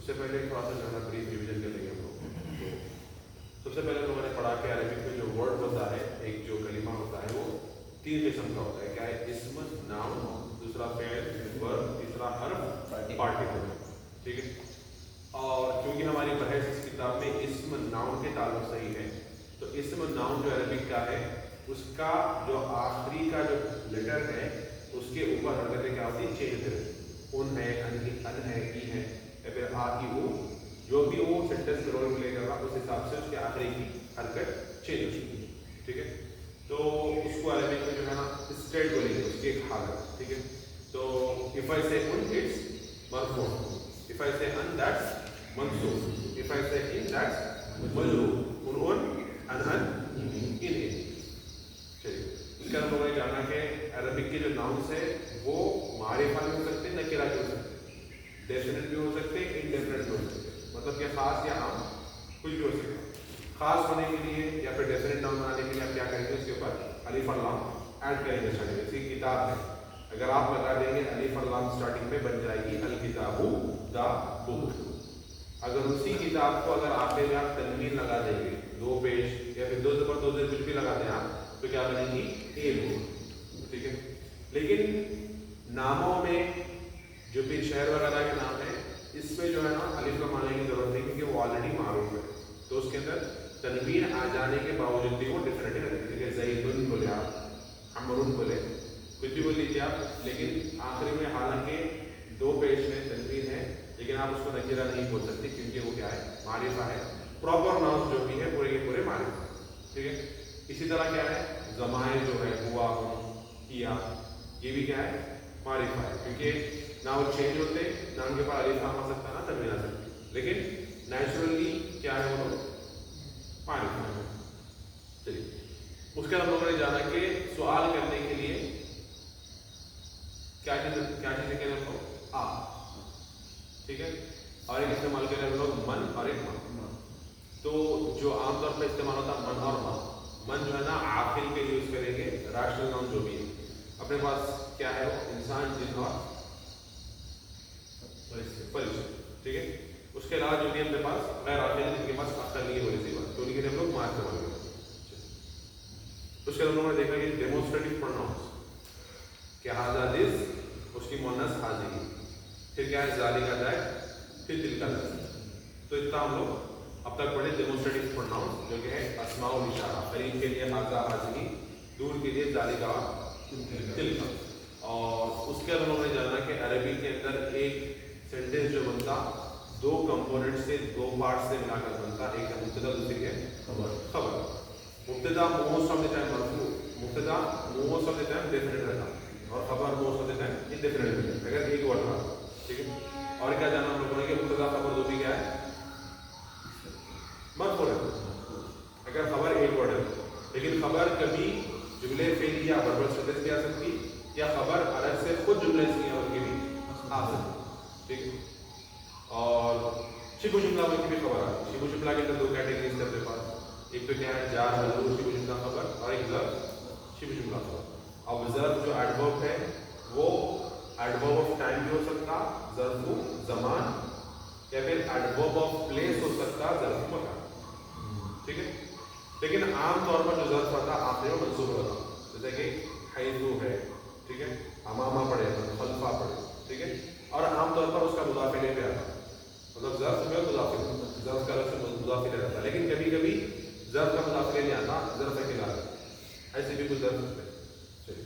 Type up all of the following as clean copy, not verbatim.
اس سے پہلے تھوڑا سا جو ہے نا بریف ریویژن کر لیں گے ہم لوگ. تو سب سے پہلے لوگوں نے پڑھا کہ عربک میں جو ورڈ ہوتا ہے, ایک جو کلمہ ہوتا ہے وہ 3 قسم کا ہوتا ہے. کیا ہے؟ اسم, ناؤن, دوسرا فعل, ورب, تیسرا حرف, پارٹیکل. ٹھیک ہے. اور کیونکہ ہماری بحث اس کتاب میں اسم ناؤن کے تعلق سے ہی ہے, تو اسم ناؤن جو عربک کا ہے اس کا جو آخری کا جو لیٹر ہے اس کے اوپر حرکتیں کیا ہوتی ہیں؟ چینج ہوتی ہیں. ان ہے, ان ہے, ای ہے, یا پھر آ کی او, جو بھی وہ سینٹینس میں رول پلے کر رہا اس حساب سے اس کے آخری کی حرکت چینج ہو سکتی ہے. ٹھیک ہے. تو اس کو عربک میں جو ہے نا اسٹیٹ بولیں گے, اس کی ایک حالت. ٹھیک ہے. تو if I say un, it's مرفوع. if I say an, that's منصوب. if I say in, that's مجرور. ان in. چلیے, اس کا ہم لوگوں نے جانا کہ عربک کے جو ناؤنس ہے وہ معرفہ بھی ہو سکتے ہیں, نکرہ بھی ہو سکتے ہیں, ڈیفینٹ بھی ہو سکتے ہیں, انڈیفینٹ بھی ہو سکتے ہیں. مطلب کہ خاص یا عام کچھ بھی ہو سکتا ہے. خاص ہونے کے لیے یا پھر ڈیفینٹ ناؤن بنانے کے لیے آپ کیا کریں گے؟ اس کے اوپر الف اور لام ایڈ کریں گے. اسٹارٹنگ میں جیسے کتاب ہے, اگر آپ لگا دیں گے الف اور لام اسٹارٹنگ میں بن جائے گی الکتاب دا بک. اگر اسی کتاب کو اگر آخر میں آپ تنوین لگا دیں گے, 2 پیش یا پھر 2 زبر 2 زیر کچھ بھی لگا دیں آپ, تو کیا بنے گی؟ اے بک. ٹھیک ہے. لیکن ناموں میں جو بھی شہر وغیرہ کے نام ہے اس میں جو ہے نا الف کا ماننے کی ضرورت نہیں, کیونکہ وہ آلریڈی معروف ہے. تو اس کے اندر تنوین آ جانے کے باوجود بھی وہ ڈفرینٹ ہے. جیسے زیدن بولے آپ, عمرن بولے, کچھ بھی بول لیجیے آپ, لیکن آخری میں حالانکہ 2 پیش میں تنوین ہے, لیکن آپ اس کو نکرہ نہیں بول سکتے کیونکہ وہ کیا ہے؟ معرفہ ہے. پراپر ناؤن جو بھی ہے پورے کے پورے معرفہ. ٹھیک ہے. اسی طرح کیا ہے؟ ضمائر جو ہے ہوا, ہوں, کیا, یہ بھی کیا ہے؟ معرفہ ہے. کیونکہ نہ وہ چینج ہوتے, نہ ان کے پاس الف آ سکتا, نہ تنوین آ سکتی, لیکن نیچرلی کیا ہے وہ معرفہ ہے. چلیے, اس کے بعد ہم لوگوں نے جانا کہ سوال کرنے کے لیے کیا چیزیں کہتے ہیں ہم لوگ؟ آ. ٹھیک ہے. اور ایک استعمال کریں ہم لوگ من اور ایک ماں. تو جو عام طور پہ استعمال ہوتا ہے من اور ماں. من جو ہے نا عاقل کے لیے یوز کریں گے, راشنل ناؤن جو بھی ہے. اپنے پاس کیا ہے وہ؟ انسان, جن اور فرشتے. ٹھیک ہے. اس کے علاوہ جو بھی اپنے پاس غیر عاقل ہے, جن کے پاس عقل نہیں ہے وہ اسی بات, تو ان کے لیے ہم لوگ ماں استعمال کریں گے. اس کے بعد ہم لوگوں نے دیکھا کہ ڈیمونسٹریٹو پروناؤنس, کہ ہاذا دس, اس کی مؤنث حاضری, پھر کیا ہے؟ ذالک دیٹ, پھر تلک دیٹ. تو اتنا ہم لوگ اب تک پڑھے ڈیمونسٹریٹو پروناؤنس, جو کہ ہے اسماء الاشارہ. قریب کے لیے ہاذا حاضری, دور کے لیے ذالک تلک. اور اس کے بعد ہم لوگوں نے جانا کہ عربی کے اندر ایک سینٹینس جو بنتا 2 کمپوننٹ سے, 2 پارٹ سے ملا کر بنتا. ایک ہے مبتدا, دوسری ہے خبر. مبتدا موسٹ آف دی ٹائم مرفوع, مبتدا most of the time definite رہتا, اور خبر most of the time indefinite رہتا اگر ایک ورڈ رہا. ٹھیک ہے. اور کیا جانا ہم لوگوں نے کہ مبتدا خبر دو بھی کیا ہے؟ مرفوع ہے. اگر خبر ایک ورڈ ہے, لیکن خبر کبھی جملے فعلی یا وربل سینٹینس بھی آ سکتی, یا خبر الگ سے خود جملے سے اور کے بھی آ سکتی. ٹھیک ہے. اور شبہ جملہ میں بھی خبر آتی ہے. شبہ جملہ کے اندر 2 کیٹیگریز ہیں اپنے پاس. ایک تو کیا ہے؟ جار مجرور شبہ جملہ خبر, اور ایک ظرف شبہ جملہ خبر. اب ظرف جو ایڈورب ہے وہ ایڈورب آف ٹائم بھی ہو سکتا, ظرف زمان, یا پھر ایڈورب آف پلیس ہو سکتا, ظرف مکان. ٹھیک ہے. لیکن عام طور پر جو ظرف ہوتا ہے آخر میں منصوب ہوتا, جیسے کہ حیثو ہے. ٹھیک ہے. امامہ پڑھے, خلفہ پڑھے. ٹھیک ہے. اور عام طور پر اس کا مضاف الیہ پہ آتا, مطلب ظرف میں مضاف الیہ, ظرف کا لفظ مضاف الیہ رہتا. لیکن کبھی کبھی ظرف کا مضاف الیہ نہیں آتا, ظرف اکیلا آتا. ایسے بھی کچھ ظرف ہوتے ہیں. چلیے,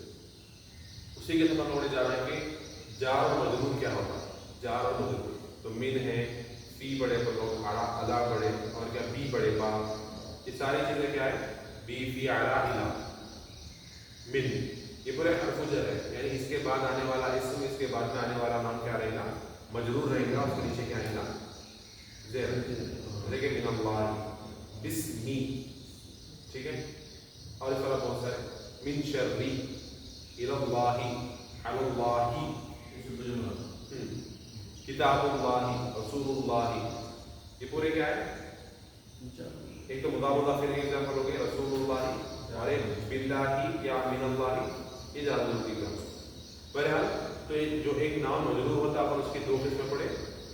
اسی کے ساتھ ہم لوگوں نے جانا ہے کہ جار اور مجرور کیا ہوتا ہے. جار اور مجرور تو من ہے, فی بڑے پر لوگ, ادا بڑے, اور کیا بی بڑے با, یہ ساری چیزیں کیا ہے؟ بی فی اعلیٰ الا من, یہ پورے حرف جر ہے. یعنی اس کے بعد آنے والا اسم, اس کے بعد میں آنے والا نام کیا رہے گا؟ مجرور رہے گا. اس کے نیچے کیا آئے گا؟ زیر. لیکن من اللہ, بسمی. ٹھیک ہے. اور اس طرح بہت سارے, من شرری, الی اللہ, علی اللہ, کتاب اللہ, رسول اللہ. یہ پورے کیا ہے؟ ایک تو مضاف مضاف الیہ ایگزامپل ہو گئے رسول اللہ, اور ایک باللہ یا من اللہ, یہ زیادہ ضروری ہے. بہرحال تو جو ایک نام مجرور ہوتا ہے, اپن اس کی 2 قسمیں پڑھے.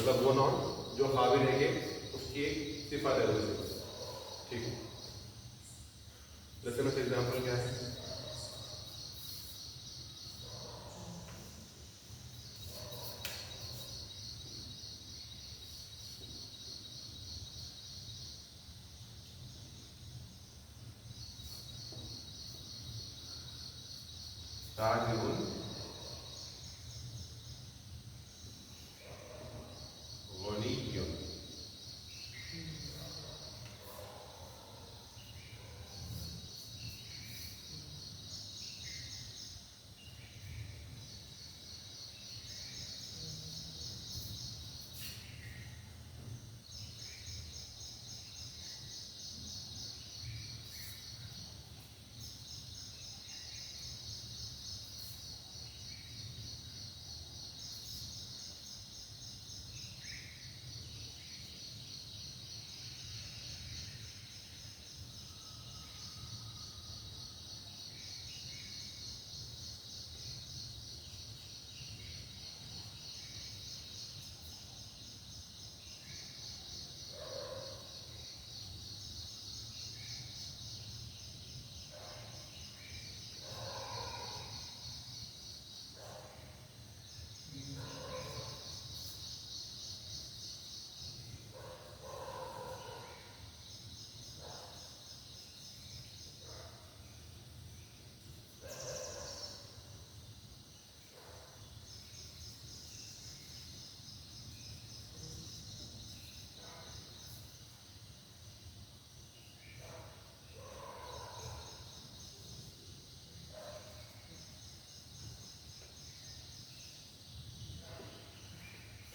مطلب وہ نام جو قابل ہے کہ اس کی ایک صفت ہے وہ صفت. ٹھیک ہے. جیسے میں سے ایگزامپل کیا ہے؟ تاجر غنی.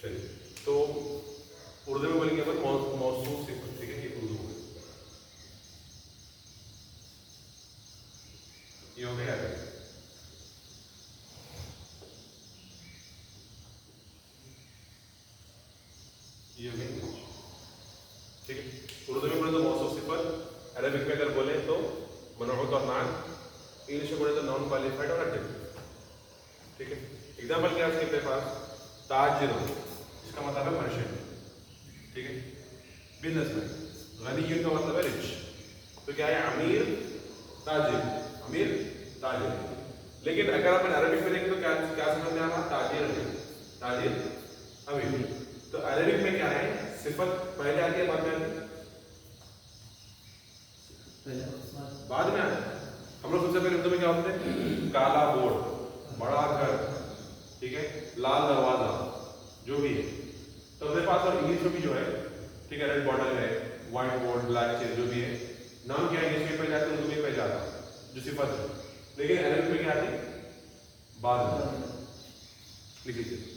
چلیے تو اردو میں بولیں گے اپن موصوف صفت. ٹھیک ہے. یہ اردو میں یہ ہو گیا. یہ ہو گیا. ٹھیک ہے. اردو میں بولے تو موصوف صفت, عربک میں اگر بولے تو منعوت اور نعت, انگلش میں بولے تو نان کوالیفائڈ اور ایڈجیکٹو. ٹھیک ہے. ایگزامپل کیا ہے اس کے پاس؟ تاجر, اس کا مطلب ہے مرچنٹ. ٹھیک ہے. Business man. غنی کا مطلب ہے رچ. تو کیا ہے؟ امیر تاجر, امیر تاجر. لیکن اگر آپ عربک میں دیکھیں تو کیا سمجھ میں آنا؟ تاجر تاجر امیر. تو عربک میں کیا ہے؟ صفت پہلے آتی ہے بعد میں آتی ہے؟ بعد میں آتی ہے. ہم لوگ سب سے پہلے اردو میں کیا ہوتے ہیں؟ کالا بورڈ, بڑا گھر, ٹھیک ہے, لال دروازہ, جو بھی ہے. تو اپنے پاس اور انگلش میں بھی جو ہے, ٹھیک ہے, ریڈ بارڈر ہے, وائٹ بورڈ, بلیک چیئر, جو بھی ہے. نام کیا ہے؟ انگلش میں پہ جاتا ہے, اردو میں پہ جاتا ہے جو صفت ہے. لیکن عربک میں کیا آتی ہے؟ بعد میں. لکھ لیجیے.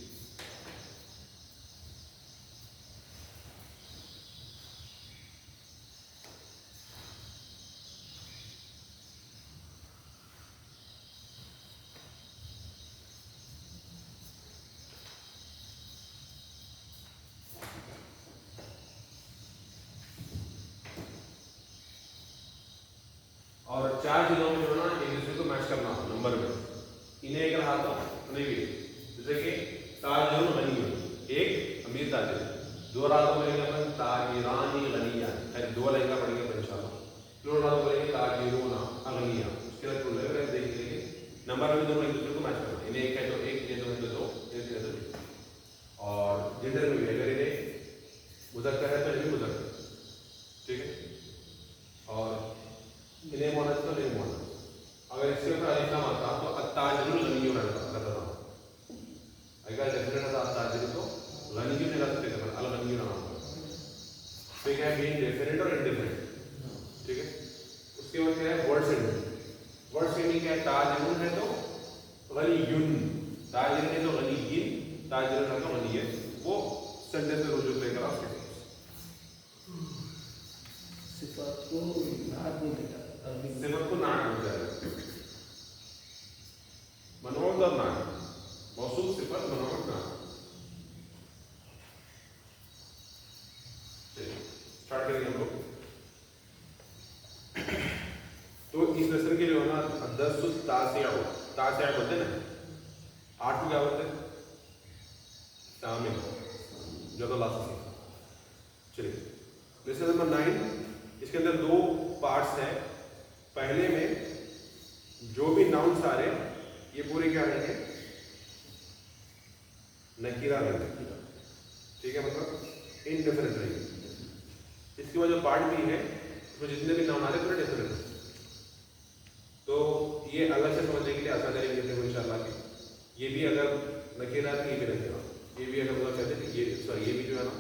اور چار چیزوں میں جو ہے نا ایک دوسرے کو میچ کرنا ہو نمبر میں. انہیں ایک رہا تو نہیں بھی, جیسے کہ تاجر غنی, ایک امیر تاجر. دو راتوں میں لیں گے اپن تاجرانی غنیان, دو لائن کا پڑھیں گے ان شاء اللہ. دو راتوں میں لیں گے تاجرون اغنیا. اس کے بعد پھول لگے دیکھ لیں گے نمبر میں دونوں ایک دوسرے کو میچ کرنا. انہیں ایک ہے تو ایک, یہ دو ہے تو دو, ایک ہے تو ایک. اور جنڈر میں بھی اگر انہیں مذکر ہے تو انہیں مذکر. ٹھیک ہے. اور انہیں مونس تو نہیں مونس. اگر اس کے اوپر الف لام آتا تو التاجر الغنی رہتا تھا. اگر ڈیفینیٹ ہوتا التاجر تو غنی نہیں رہ سکتے تھے, الغنی نہ ہوتا. تو کیا ہے؟ مین ڈیفینیٹ اور انڈیفینیٹ. ٹھیک ہے. اس کے بعد کیا ہے؟ Word sending. ورڈ سینڈنگ کیا ہے؟ تاجر ہے تو غنی, تاجر ہے تو غنی, تاجر ہے تو غنی ہے. وہ سینٹینس میں رجوع لے کر آپ کے صفات کو نعت نہیں دیتا. صفت کو نعت بولتا ہے. منعوت اور نعت, موصوف صفت, منعوت نعت. چلیے اسٹارٹ کریں گے ہم لوگ. تو اس لیسن کے جو ہے نا الدرس التاسع, تاسع بولتے ہیں نا, 8 کو کیا بولتے ہیں؟ تامن. جو تو لاسٹ سیکھا. چلیے لیسن نمبر 9. اس کے اندر 2 پارٹس ہیں. پہلے میں جو بھی ناؤنس آ رہے یہ پورے کیا رہیں گے؟ نکیرہ رہیں گے. ٹھیک ہے, مطلب انڈیفینٹ رہیں گے. اس کے بعد جو پارٹ بھی ہے اس میں جتنے بھی ناؤن آ رہے پورے ڈیفینٹ ہیں. تو یہ الگ سے سمجھنے کے لیے آسان طریقے دیتے ہیں انشاءاللہ کہ یہ بھی اگر نکیرہ ہے یہ بھی نکیرہ, یہ بھی اگر مطلب کہتے ہیں کہ یہ بھی جو ہے نا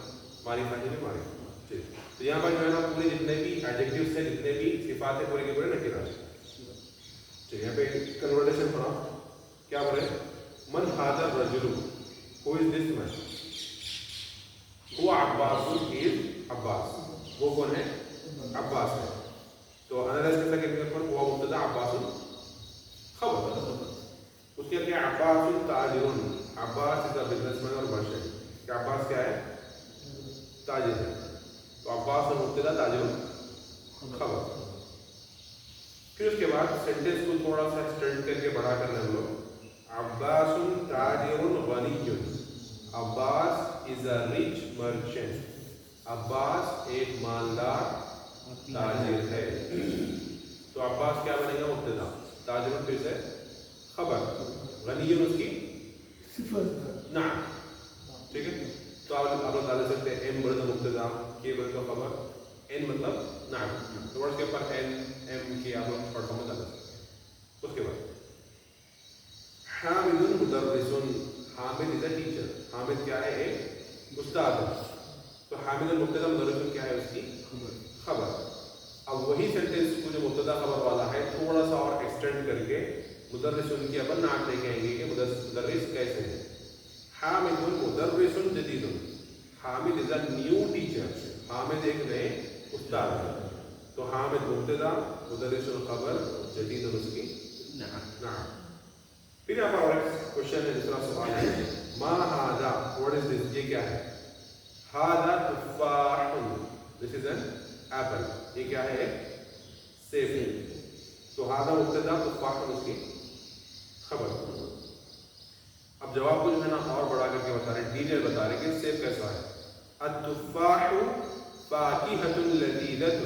معرفہ ہے, بھی معرفہ. ٹھیک, تو یہاں پر جو ہے نا پورے جتنے بھی ایڈجیکٹیوز ہیں, جتنے بھی صفات ہیں, پورے کے پورے نکیرہ ہیں. ٹھیک ہے, یہاں پہ کنورسیشن پڑھا. کیا بولے؟ من ھذا الرجل, ہو از دس مین. هو عباس, از عباس. وہ کون ہے؟ عباس ہے. تو انالائز کرنے کے لیے ہوا مبتدا عباس خبر. اس کے لیے عباس تاجر. عباس از اے بزنس مین اور مرچنٹ. کہ عباس کیا ہے؟ تاجر ہے. تو عباس مبتدا تاجر خبر. پھر اس کے بعد سینٹینس کو تھوڑا سا ایکسٹینڈ کر کے بڑھا کر ہم لوگ عباس تاجر غنی. عباس از اے ریچ مرچنٹ. عباس ایک مالدار تاجر ہے. تو عباس کیا بنے گا؟ مبتدا. تاجر پھر سے خبر. غنی اس کی صفت. نعم. ٹھیک ہے, تو آپ لوگ ڈال سکتے ہیں ایم بڑے تو مبتدا, کے بڑے تو خبر, این مطلب نعم. تو ورڈز کے اوپر این ایم کے آپ لوگ شارٹ فارم میں ڈال سکتے ہیں. اس کے بعد حامد مدرس. حامد از اے ٹیچر. حامد کیا ہے؟ ایک استاد ہے. تو حامد مبتدا, مدرس کیا ہے؟ اس کی خبر. اب وہی سینٹینس کو جو مبتدا خبر والا ہے تھوڑا سا اور ایکسٹینڈ کر کے مدرس ان کی اپن نام لے کے آئیں گے کہ مدرس کیسے ہے. حامد مدرس جدید. حامد از اے نیو ٹیچر. حامد ایک نئے استاد ہے. تو حامد مبتدا, مدرس خبر, جدید اس کی نعم. پھر یہاں پر اور ایک کوشچن ہے, دوسرا سوال ہے ما ھذا, واٹ از دس, یہ کیا ہے؟ ھذا تفاح. دس از این ایپل. یہ کیا ہے؟ سیب. تو ھذا مبتدا, تفاح اس کی خبر. اب جواب کو جو ہے نا اور بڑھا کر کے بتا رہے ہیں, ڈیٹیل بتا رہے ہیں کہ سیب کیسا ہے. التفاح فاکہۃ لذیذۃ.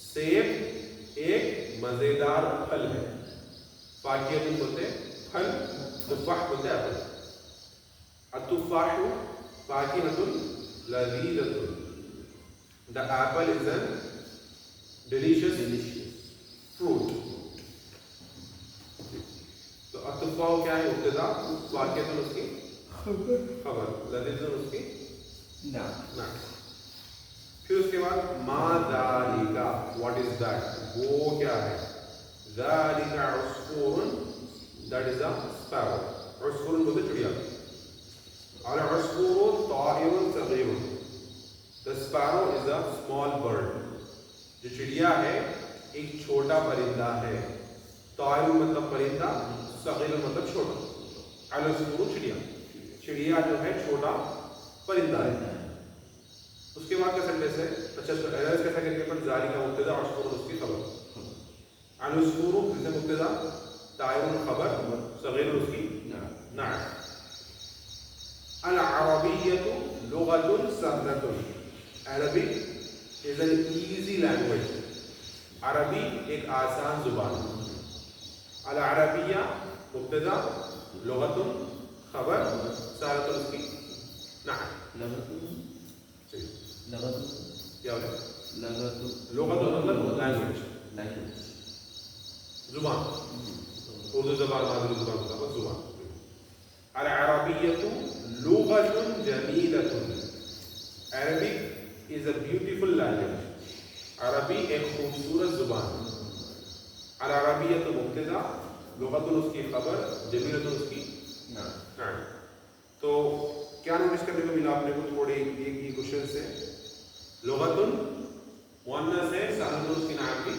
سیب ایک مزیدار پھل ہے. فاکہۃ بولتے پھل, تفاح بولتے apple. التفاح فاکہۃ لذیذۃ. The apple is a delicious fruit. تو التفاح کیا ہے؟ مبتدا. فاکہۃ اس کی خبر. لذیذ اس کی نعم. پھر اس کے بعد ما ذالک, واٹ از دیٹ, وہ کیا ہے؟ ذالک عصفور, دیٹ از اے sparrow. عصفور بولتے چڑیا. العصفور طائر صغیر. The sparrow is a small bird. جو چڑیا ہے ایک چھوٹا پرندہ ہے. طائر مطلب پرندہ, صغیر مطلب چھوٹا. العصفور چڑیا. چڑیا جو ہے چھوٹا پرندہ ہے. اس کے بعد کا سینٹینس ہے, اچھا اس کو ایرائز کیسا کریں گے؟ پر ذالک کا مبتدا, عصفور اس کی خبر. العصفور پھر سے مبتدا, طائر خبر, صغیر اس کی نعم. العربیۃ لغۃ سہلۃ. Arabic is an easy language. عربی ایک آسان زبان ہے. العربیہ مبتدا, لغت خبر, سہلۃ اس کی نعم. کیا ہوگا؟ لغت مطلب لینگویج, زبان. اردو زبان, مادری زبان کا مطلب زبان. العربیۃ لغۃ جمیلۃ. Arabic is a beautiful language. عربی ایک خوبصورت زبان. العربیۃ مبتدا, لغت اس کی خبر, جمیلۃ اس کی نعم. تو کیا نوٹس کرنے کو ملا آپ نے کو تھوڑے ایک کوشچن سے؟ لغت مؤنث ہے, سہلۃ اس کی نعت بھی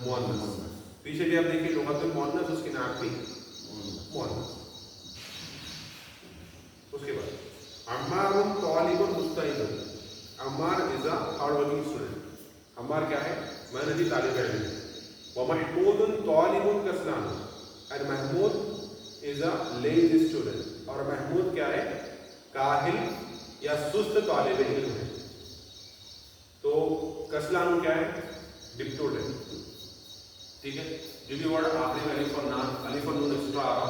مؤنث. پیچھے بھی آپ دیکھیے لغت مؤنث, اس کی نعت بھی مؤنث. اس کے بعد عمار طالب مستعد. Ammar is a hard working student. Ammar کیا ہے؟ محنتی طالب علم ہے. ومحمود طالب کسلان. and Mahmood is a lazy student. اور محمود کیا ہے؟ کاہل یا سست طالب علم ہے. تو کسلان کیا ہے؟ ڈپٹوڈ ہے. ٹھیک ہے، جو بھی ورڈ آخری میں الف اور نون ایکسٹرا آ رہا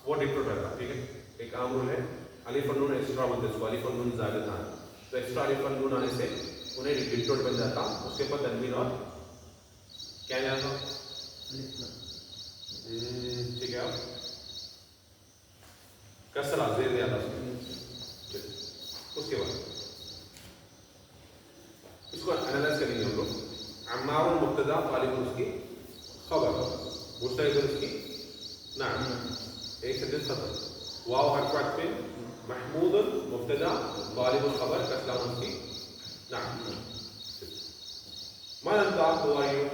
وہ ڈپٹوڈ رہتا. ٹھیک ہے، ایک عام رول ہے، الف اور نون ایکسٹرا بنتے ہیں اس کو، الف اور نون زائد تھا تو ایکسٹرا الف اور نون آنے سے انہیں ڈپٹوڈ بن جاتا. اس کے بعد تنوین اور کیا جاتا. ٹھیک ہے، کسرہ زیر زیادہ. اس کے بعد اس کو انالائز کریں گے ہم لوگ. عمار مبتدا، طالب اس کی خبر، مستعد اس کی نعم. ایک سینٹنس ختم. واو حرف عطف پہ، محمود مبتدا، طالب خبر، کسلان اس کی نعم. من انت؟ who are you؟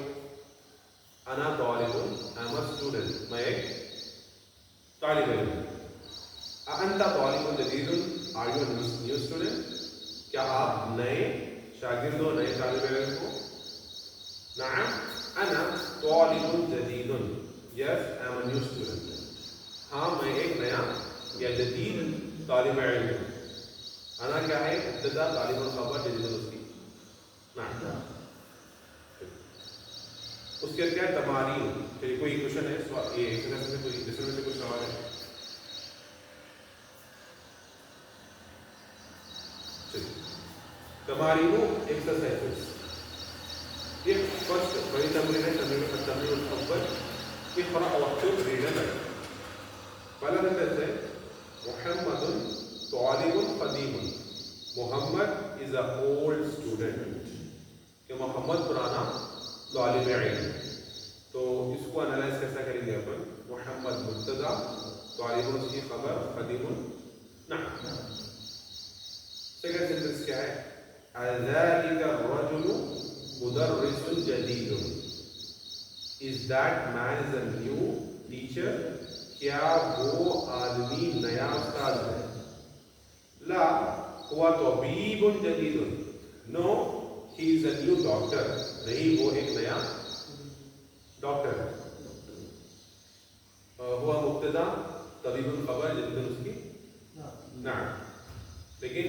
انا طالب، I am a student، میں ایک طالب علم. انت طالب جدید، are you a new student؟ کیا آپ نئے شاگرد ہو، نئے طالب علم ہو؟ نعم انا طالب جدید، yes I am a new student. ہاں میں ایک نیا یا جدید طالب علم ہوں. انا کیا ہے؟ ابتدا، طالب الخبر، جدید اس کی نعم. اس کے کیا ہے؟ تمارین. چلیے کوئی کوشچن ہے یہ ایکسرسائز میں، کوئی جس میں سے کچھ سوال ہے؟ چلیے تمارین ایکسرسائز. یہ فرسٹ بڑی تمرین ہے، تمرین الاول اقرأ واكتب read and write. پہلا سینٹنس ہے محمد طالب قدیم. محمد is a old student، کہ محمد پرانا طالب علم. تو اس کو انالائز کیسا کریں گے اپن؟ محمد مبتدا، طالب اس کی خبر، قدیم نعم. سیکنڈ سینٹنس کیا ہے؟ ذلك الرجل مدرس جدید. Is that man is a new teacher؟ کیا وہ آدمی نیا استاد ہے؟ لا هو طبیب جدید. No he is a new doctor. نہیں وہ ایک نیا ڈاکٹر ہے. ہوا مبتدا، طبیب الخبر، جدید اس کی نعم. لیکن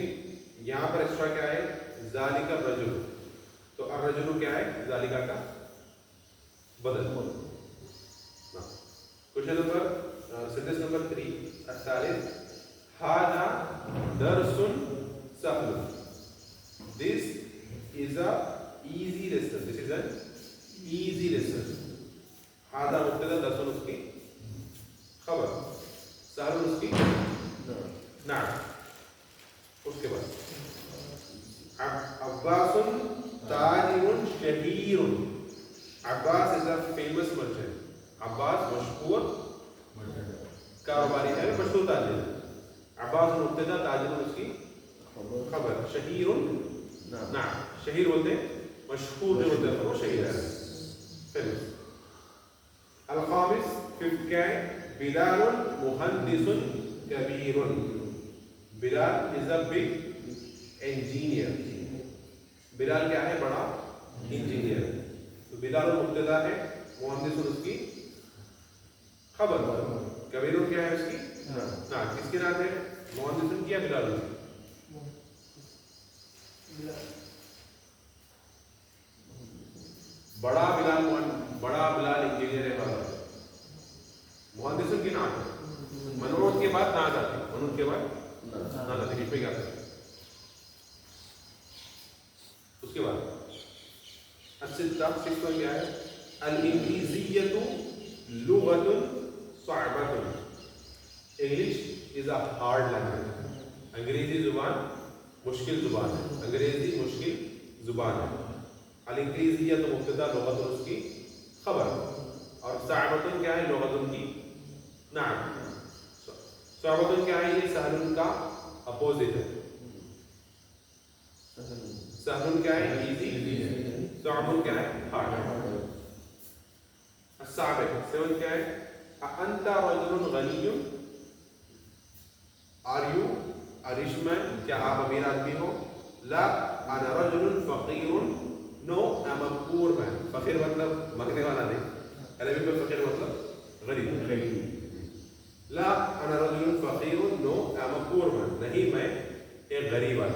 یہاں پر ایکسٹرا کیا ہے؟ ذالک الرجل. تو الرجل کیا ہے؟ ذالکہ کا بدل. کوشچن نمبر سینٹنس نمبر 3 الثالث هذا درس سهل. This is a easy lesson. This is an easy lesson. هذا مبتدا، درس اس کی خبر، سهل اس کی نعم. اس کے بعد عباس تاجر شہیر. عباس is a famous merchant. عباس مشہور کاروباری ہے، مشہور تاجر. عباس مبتدا، تاجر اس کی خبر، شہیر نعم. شہیر ہوتے ہیں مشہور جو ہوتے ہیں وہ شہیر ہے، فیمس. الخامس ففتھ کیا ہے؟ بلال مہندس کبیر. بلال is a big engineer. بلال کیا ہے؟ بڑا انجینئر. تو بلال مبتدا ہے، مہندس اس کی خبر، کبیر کیا ہے اس کی نعت. کس کی نعت ہے؟ مہندس کیا بلال کی. بڑا بلال انجینئر ہے، مہندس کی نعت ہے. منعوت کے بعد نعت آتی ہے، منعوت کے بعد نعت آتی ہے، بیچ میں کیا آتا ہے. اس کے بعد سکس کیا ہے؟ الانگلیزیۃ لغۃ صعبۃ. English is a hard language. انگریزی زبان مشکل زبان ہے، انگریزی مشکل زبان ہے. الانگلیزیۃ مبتدا، لغت اس کی خبر، اور صعبۃ کیا ہے؟ لغت کی نعم. صعبۃ کیا ہے؟ یہ سہل کا اپوزٹ ہے. سہل کیا ہے؟ ایزی. صعب کیا ہے؟ ہارڈ. السابع 7 کیا ہے؟ انت رجل غنی. آر یو ا ریچ مین؟ کیا آپ امیر آدمی ہو؟ لا انا رجل فقیر. نو آئی ایم ا پور مین. فقیر مطلب مانگنے والا نہیں، عربی میں فقیر مطلب غریب. لا انا رجل فقیر. نو آئی ایم ا پور مین. نہیں میں ایک غریب آدمی.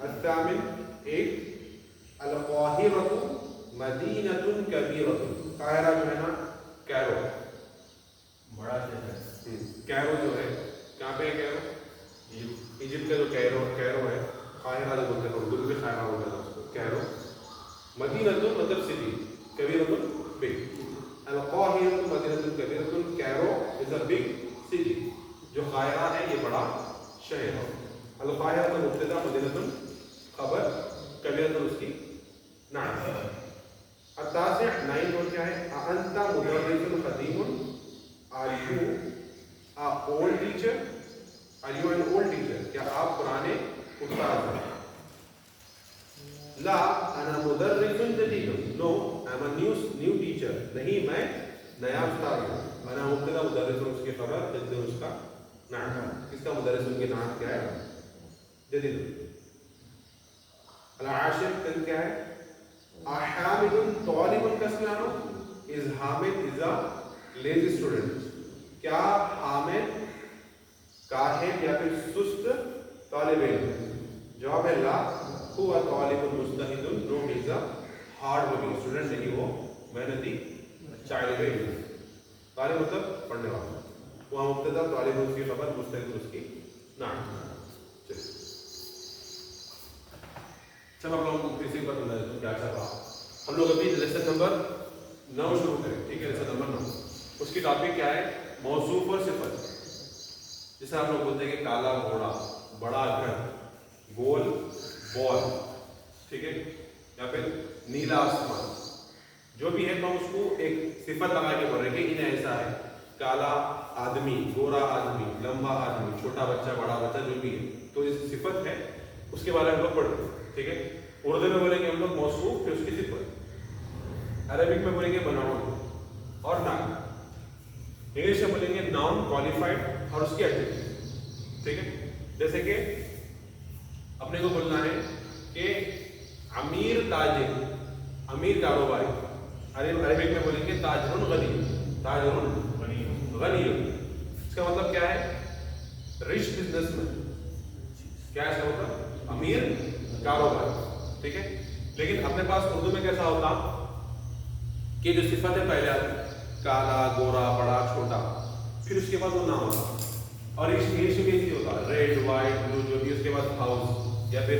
الثامن 8 القاهرة مدينة كبيرة. قاہرہ جو ہے نا کیرو، بڑا شہر. کیرو جو ہے کہاں پہ ہے کیرو؟ ایجپٹ کا جو کیرو ہے، قاہرہ جو بولتے ہیں اردو میں بھی قاہرہ بولتے ہیں اس کو، کیرو. مدینہ مطلب سٹی، کبیرۃ بگ. القاہرۃ مدینۃ کبیرۃ، Cairo is a big city. جو قاہرہ ہے یہ بڑا شہر ہے. القاہرۃ مبتدا، مدینۃ خبر، کبیرۃ اس کی نعت. التاسع 9 اور کیا ہے؟ انت مدرس قدیم. Are you an old teacher? Are you an old teacher? کیا آپ پرانے استاد ہیں؟ لا انا مدرس جدید. No, I'm a new teacher. نہیں، میں نیا استاد ہوں. انا مبتدا، مدرس اس کی خبر، جدید اس کا نعت. کس کا مدرس ان کی نعت کیا ہے؟ جدید. العاشر 10 کیا ہے؟ حامد طالب کسلانو. is Hamid is a lazy student. کیا حامد کاہل یا پھر سست طالب علم؟ جواب ہے لا. ہوا طالب مجتہد. نو، he is a hard working student. نہیں، وہ محنتی طالب علم. طالب مطلب پڑھنے والا. وہاں مبتدا طالب اس کی خبر، مجتہد اس کی نعت. چل ہم لوگ کسی پر کیا چل رہا. ہم لوگ ابھی لیسن نمبر 9 شروع کریں. ٹھیک ہے، لیسن نمبر 9. اس کی ٹاپک کیا ہے؟ موصوف اور صفت. جیسے آپ لوگ بولتے ہیں کہ کالا گھوڑا، بڑا گھر، گول بال، ٹھیک ہے، یا پھر نیلا آسمان، جو بھی ہے تو ہم اس کو ایک صفت لگا کے بول رہے ہیں کہ انہیں ایسا ہے. کالا آدمی، گورا آدمی، لمبا آدمی، چھوٹا بچہ، بڑا بچہ، جو بھی ہے تو یہ صفت ہے، اس کے بارے میں ہم لوگ پڑھ رہے ہیں. ٹھیک ہے. اردو میں بولیں گے ہم لوگ موصوف، پھر اس کی صفت. عربک میں بولیں گے بناؤن اور نام. انگلش میں بولیں گے ناؤن، کوالیفائڈ اور اس کی ایڈجیکٹو. ٹھیک ہے. جیسے کہ اپنے کو بولنا ہے کہ امیر تاجر، امیر کاروباری. عربک میں بولیں گے تاجر غنی، تاجر غنی. اس کا مطلب کیا ہے؟ Rich business man. کیا ہے اس کا مطلب؟ امیر کاروباری. ٹھیک ہے. لیکن اپنے پاس اردو میں کیسا ہوتا کہ جو صفت ہے پہلے آتی کالا، گورا، بڑا، چھوٹا، پھر اس کے بعد وہ نام ہوتا. اور انگلش میں بھی ہوتا ریڈ، وائٹ، بلو، جو بھی اس کے بعد ہاؤس یا پھر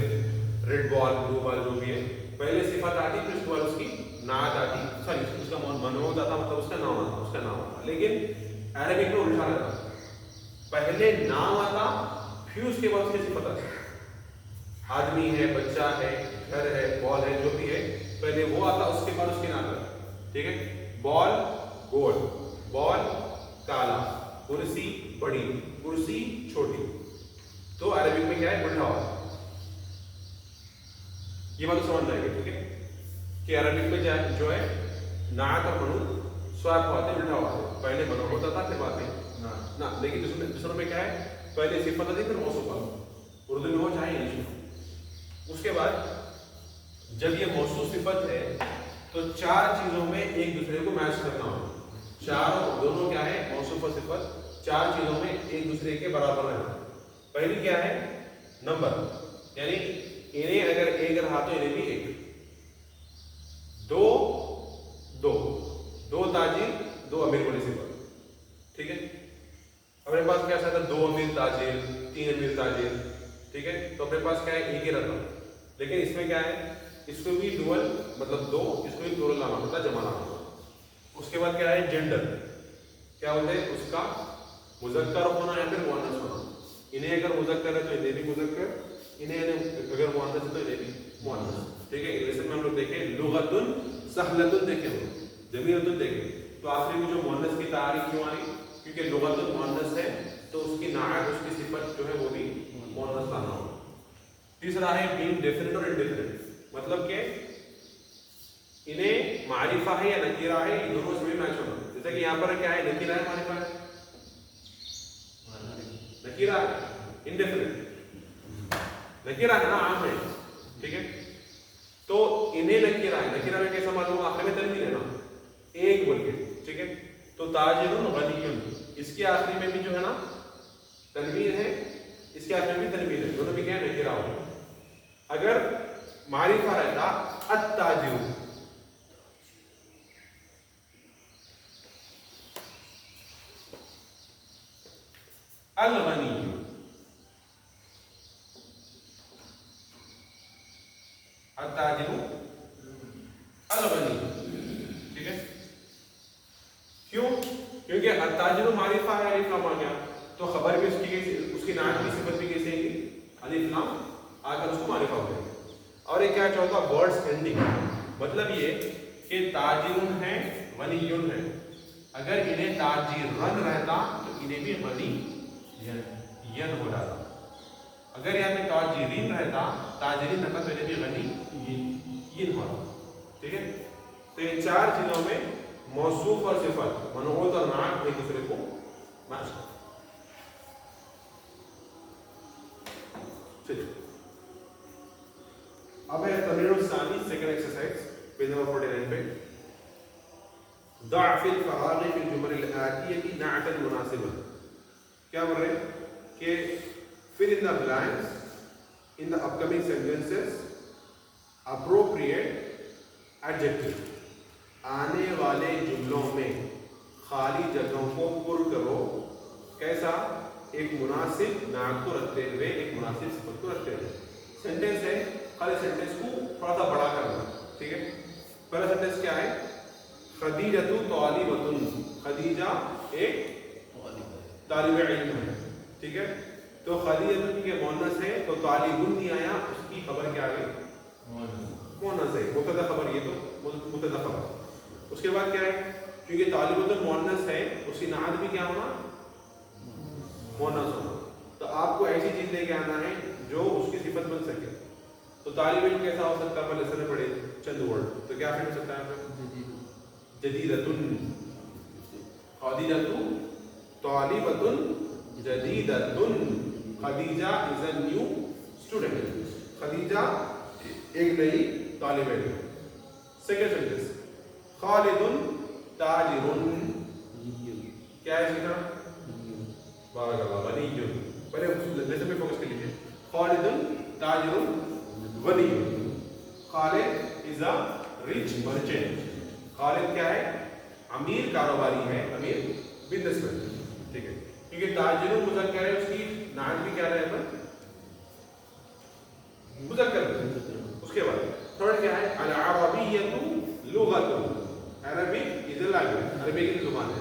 ریڈ بال، بلو بال، جو بھی ہے پہلے صفت آتی، پھر اس کے بعد اس کی نعت آتی. سوری، اس کا منعوت آتا، مطلب اس کا نام آتا، اس کا نام آتا. لیکن عربک میں الٹا رہتا، پہلے نام آتا، پھر اس کے بعد اس کی صفت آتی. آدمی ہے، بچہ ہے، گھر ہے، بال ہے، جو بھی ہے پہلے وہ آتا، اس کے بعد اس کی نعت آتی. ٹھیک ہے. بال گول، بال کالا، کرسی بڑی، کرسی چھوٹی. تو عربک میں کیا ہے؟ الٹا ہوا. یہ بات سمجھ جائے گی. ٹھیک ہے. کہ عربک میں جو ہے نعت اور منعوت سواپ ہوتے ہیں، الٹا ہوتے ہیں. پہلے منعوت ہوتا تھا، پھر بعد میں نعت. لیکن دوسروں میں کیا ہے؟ پہلے صفت آتی، پھر موصوف آتا. اردو میں ہو چاہے انگلش میں. اس کے بعد جب یہ موصوف صفت ہے تو 4 چیزوں میں ایک دوسرے کو میچ کرنا ہوگا. چار دونوں کیا ہے؟ موصوف و صفت 4 چیزوں میں ایک دوسرے کے برابر رہنا. پہلی کیا ہے؟ نمبر، یعنی انہیں اگر 1 رہا تو انہیں بھی 1. 2 تاجر، 2 امیر والی صفت. ٹھیک ہے. اپنے پاس کیا تھا؟ 2 امیر تاجر، 3 امیر تاجر. ٹھیک ہے. تو اپنے پاس کیا ہے؟ 1 ہی رہتا. لیکن اس میں کیا ہے؟ اس کو بھی ڈوئل مطلب 2، اس کو بھی پلورل لانا ہوتا، جمع لانا ہوتا. اس کے بعد کیا ہے؟ جینڈر. کیا ہوتے ہیں؟ اس کا مذکر ہونا یا پھر مؤنث ہونا. انہیں اگر مذکر ہے تو انہیں بھی مذکر، انہیں اگر مؤنث ہے تو انہیں بھی مؤنث. ٹھیک ہے. انگلش میں ہم لوگ دیکھیں لغتن سہلتن، دیکھیں جمیلتن دیکھیں. تو آخری میں جو مؤنث کی تعریف کیوں آئی؟ کیونکہ لغتن مؤنث ہے تو اس کی نعت، اس کی صفت جو ہے وہ بھی مؤنث لانا ہوگا. تیسرا ہے بینگ ڈیفینٹ اور انڈیفینٹ. مطلب کہ انہیں معرفہ ہے یا نکیرہ ہے، ان دونوں سے بھی میچ ہونا. جیسے کہ یہاں پر کیا ہے؟ نکیرہ ہے، معرفہ ہے؟ نکیرہ ہے، انڈیفینٹ. نکیرہ ہے نا، عام ہے. ٹھیک ہے. تو انہیں نکیرہ ہے. نکیرہ میں کیسا معلوم؟ آخر میں تنوین ہے نا، ایک بول کے. ٹھیک ہے. تو تاجر غنی، اس اس کے آخری میں بھی جو ہے نا تنوین ہے، اس کے آخری میں بھی تنوین ہے، دونوں بھی کیا ہے نکرہ ہو. اگر معرفہ رہتا التاجر، الغنی، التاجر الغنی، ٹھیک ہے. کیوں؟ کیونکہ التاجر معرفہ ہے، الف لام آ گیا تو خبر بھی اس کی نعت کی صفت بھی کیسے ہے الف لام آ کر اس کو معرفہ ہو جائے گا. اور یہ کیا چاہتا ورڈز اینڈنگ، مطلب یہ کہ تاجرن ہے غنیون ہے، اگر انہیں تاجرن رہتا تو انہیں بھی غنی ین ہو جاتا. اگر یہاں پہ تاجرین رہتا، تاجرین رہتا تو انہیں بھی غنی ین ہوتا. ٹھیک ہے. تو یہ چار چیزوں میں موصوف اور صفت، منعوت اور نعت ایک دوسرے کو میچ کرتے. چلیے اب ہے تمرین الثانی، سیکنڈ ایکسرسائز پیج نمبر 49 پہ. ضع فی الفراغ فی الجمل الآتیہ نعتا مناسبا. کیا بول رہے ہیں کہ fill in the blanks in the upcoming sentences appropriate adjective. آنے والے جملوں میں خالی جگہوں کو پر کرو. کیسا؟ ایک مناسب نعت کو رکھتے ہوئے، ایک مناسب صفت کو رکھتے ہوئے. سینٹینس ہے، خالی سینٹینس کو تھوڑا سا بڑا کرنا. ٹھیک ہے. پہلا سینٹینس کیا ہے؟ خدیجۃ طالبۃ. خدیجہ ایک طالب علم ہے. ٹھیک ہے. تو خدیجۃ کے مؤنث ہے تو طالب نہیں آیا، اس کی خبر کیا آ گئی؟ مؤنث ہے. مبتدا خبر، یہ تو مبتدا خبر. اس کے بعد کیا ہے؟ کیونکہ طالبۃ مؤنث ہے، اس کی نعت بھی کیا ہونا؟ مؤنث ہونا. تو آپ کو ایسی چیز لے کے آنا ہے جو اس کی صفت بن سکے. تو طالب علم کیسا ہو سکتا ہے؟ لیسن میں پڑھے چند ورڈ. تو کیا فٹ ہو سکتا ہے آپ کو؟ جدیدۃ. خدیجۃ طالبۃ جدیدۃ. خدیجہ از اے نیو اسٹوڈنٹ. خدیجہ ایک نئی طالب علم. سیکنڈ سینٹینس خالد تاجر. کیا ہے اس کی طرح؟ بارک اللہ، غنی. پہلے لیسن پہ فوکس کر لیجیے. خالد تاجر غنی. خالد از اے ریچ مرچنٹ. خالد کیا ہے؟ امیر کاروباری ہے، امیر بزنس مین. ٹھیک ہے. کیونکہ تاجر مذکر ہے، اس کی نعت بھی کیا رہے گا؟ مذکر. اس کے بعد تھرڈ کیا ہے؟ العربیۃ لغۃ. عربی از اے لینگویج، عربی کی زبان ہے.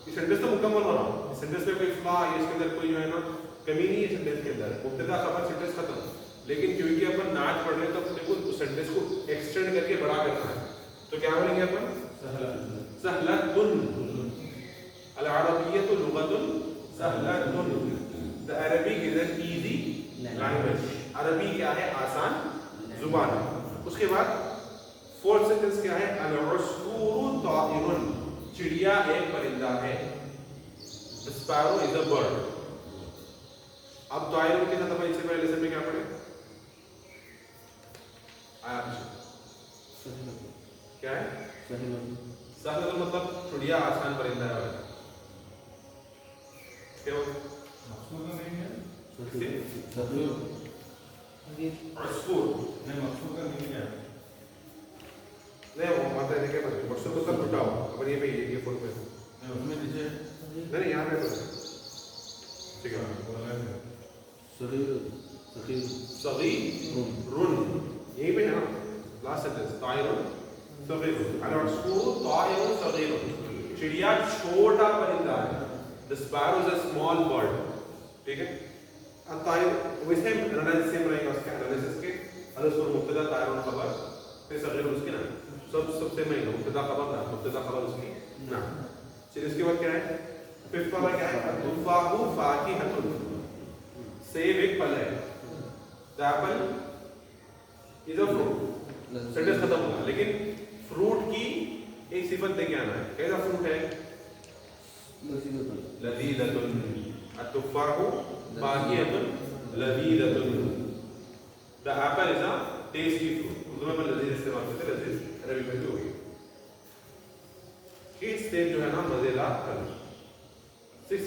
یہ سینٹینس تو مکمل ہو رہا. اس سینٹینس میں کوئی فلاح یا اس کے اندر کوئی جو ہے نا کمی نہیں ہے. سینٹینس کے اندر مبتدا خبر سینٹینس ختم. لیکن کیونکہ اپن نعت پڑھ رہے ہیں تو اپنے کو اس سینٹینس کو ایکسٹینڈ کر کے بڑا کرنا ہے. تو کیا بولیں گے اپن؟ سہلۃ. العربیۃ لغۃ سہلۃ. The Arabic is an easy language. عربی کیا ہے؟ آسان زبان ہے. اس کے بعد فورتھ سینٹینس کیا ہے؟ العصفور طائر. چڑیا ایک پرندہ ہے. The sparrow is a bird. اب طائر کے ساتھ اس سے پہلے لیسن میں کیا پڑھے؟ کیا ہے؟ سہل مطلب چڑیا آسان پرندہ ہے. کیا ہوگا؟ عصفور نہیں، وہ ماتا ہے کیا بولے؟ مقصود کو سب اٹھاؤ. اب یہ پہ یہ فون پہ نہیں، یہاں پہ ٹھیک ہے. صغیر رن یہیں پہ ہے نا لاسٹ سینٹینس. طائر صغیر. العصفور طائر صغیر. چڑیا چھوٹا پرندہ ہے. The sparrow is a small bird. ٹھیک ہے. طائر ویسے انالیسس سیم رہے گا اس کے انالیسس کے. العصفور مبتدا، طائر خبر، پھر صغیر اس کی نام. سب سے میں مبتدا خبر تھا، مبتدا خبر اس کی نام. چلیے اس کے بعد کیا ہے؟ ففتھ والا کیا ہے؟ التفاح فاکہۃ. سیب ایک پھل ہے. The apple is a fruit. Sentence ختم ہوگا. لیکن فروٹ کی ایک صفت دے کے آنا ہے. کیسا فروٹ ہے؟ لذیذۃ. التفاح فاکہۃ لذیذۃ. The apple is a tasty fruit. Urdu میں لذیذ استعمال کرتے ہیں. لذیذ عربی میں بھی ہوگی. یہ سیب جو ہے نا مزیدار پھل. 6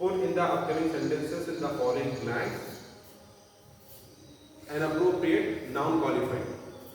Put in the upcoming sentences in the following blanks an appropriate noun qualified,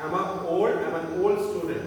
I'm an old student,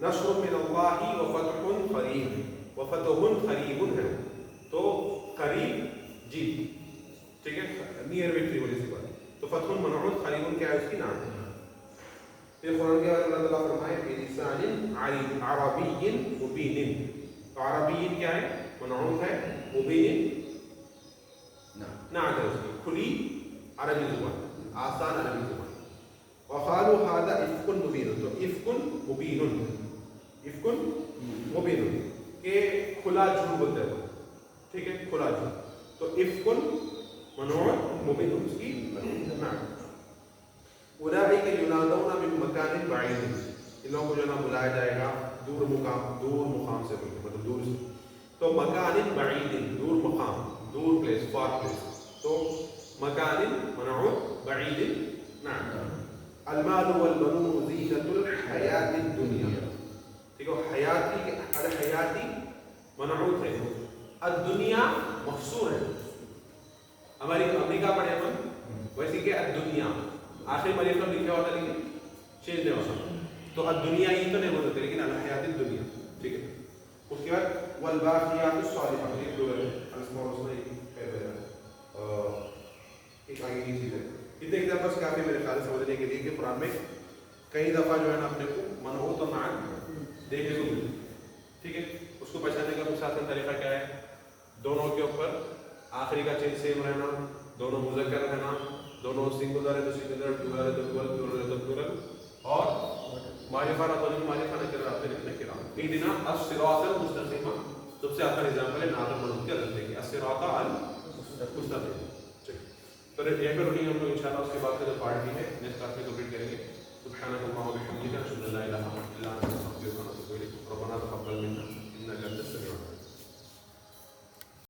نصر من اللہ وفتح قریب، وفتح قریب ہے تو قریب جی ٹھیک ہے، نیئر وکٹری والی سی بات. تو فتح منعوت قریب کیا ہے اس کی نام ہے. پھر قرآن کے بعد اللہ تعالیٰ فرمائے بلسان عربی مبین. تو عربی کیا ہے؟ منعوت ہے. مبین نعت ہے اس کی کھلی عربی زبان، آسان عربی زبان. وقالوا هذا افق مبین. تو افق مبین، افق مبین کہ کھلا جھوٹ بولتے ہیں، ٹھیک ہے، کھلا جھوٹ. تو افق منعوت مبین اس کی نعت. اولئک ینادون من مکان بعید. ان لوگوں کو جو ہے نا بلایا جائے گا دور مقام سے، مطلب دور سے. تو مکان بعید، دور مقام، دور پلیس، فار پلیس. تو مکان منعوت بعید نعم. المال والبنون زینۃ الحیات الدنیا. ٹھیک ہے، حیاتی الحیاتی منعوت ہے، الدنیا مخصور ہے. امریکہ پڑھے ہم ویسے کہ الدنیا آخری مریض پر لکھا ہوتا لیکن چینج نہیں ہوتا. تو الدنیا ہی تو نہیں بولتے لیکن الحیات الدنیا. ٹھیک ہے. اس کے بعد والباقیات الصالحات، یہ پلورل ہے، الاسماء الحسنى ایک آگے کی چیز ہے. اتنے ایگزامپلس کافی میرے خیال سے سمجھنے کے لیے کہ قرآن میں کئی دفعہ جو ہے نا اپنے کو منعوت و معنی دیکھنے کو ملتی. ٹھیک ہے. اس کو پہچاننے کا کچھ آسان طریقہ کیا ہے؟ دونوں کے اوپر آخری کا چینج سیم رہنا، دونوں مذکر رہنا، دونوں سنگولر ہے تو سنگولر، پلورل ہے تو پلورل، پلورل ہے تو پلورل، اور معرفہ نہ تو معرفہ نہ کرا پھر نکرا. اہدنا الصراط المستقیم سب سے آسان ایگزامپل ہے نعت المنعوت کے رہتے کہ الصراط المستقیم. تو یہیں پہ رکیں ہم لوگ انشاءاللہ. اس کے بعد کا جو پارٹ بھی ہے نیکسٹ کلاس میں کمپلیٹ کریں گے. سبحانک اللہم و بحمدک اشہد ان لا الہ الا انت استغفرک و اتوب الیک. ربنا تقبل منا انک انت السمیع العلیم.